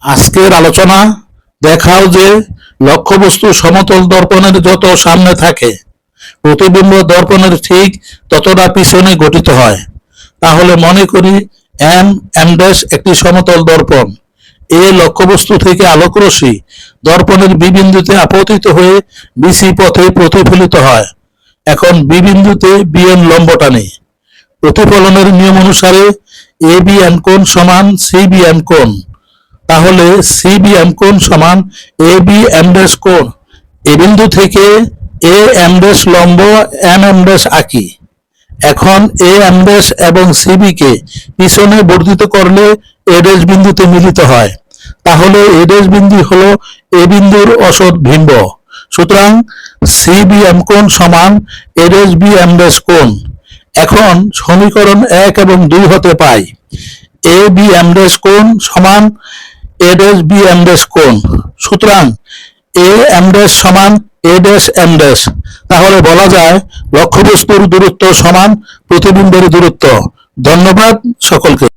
আজকের আলোচনা দেখাও যে লক্ষ্যবস্তু সমতল দর্পণের যত সামনে থাকে প্রতিবিম্ব দর্পণের ঠিক ততটা পিছনে গঠিত হয়। তাহলে মনে করি এম ড্যাশ একটি সমতল দর্পণ। এ লক্ষ্যবস্তু থেকে আলোকরশ্মি দর্পণের বি বিন্দুতে আপতিত হয়ে বিসি পথে প্রতিফলিত হয়। এখন বি বিন্দুতে বিএন লম্বটা নেই। প্রতিফলনের নিয়ম অনুসারে এ বি এম কোণ সমান সি বি এম কোণ। তাহলে সি বি এম কোণ সমান এ বি এম ড্যাশ কোণ। এ বিন্দু থেকে এ এম ড্যাশ লম্ব এম ড্যাশ আঁকি। এখন এ এম ড্যাশ এবং সিবি কে পিছনে বর্ধিত করলে এ ড্যাশ বিন্দুতে মিলিত হয়। তাহলে এ ড্যাশ বিন্দু হলো এ বিন্দুর অসৎ ভিন্ন। সুতরাং সি বি এম কোণ সমান a dash B M dash কোণ। এখন সমীকরণ 1 এবং 2 হতে পাই এ বি এম ড্যাশ কোণ সমান a dash B M dash কোণ। সুতরাং এ এম ড্যাশ সমান এ ড্যাশ এম ড্যাশ। তাহলে বলা যায় লক্ষ্যবস্তুর দূরত্ব সমান প্রতিবিম্বের দূরত্ব। ধন্যবাদ সকলকে।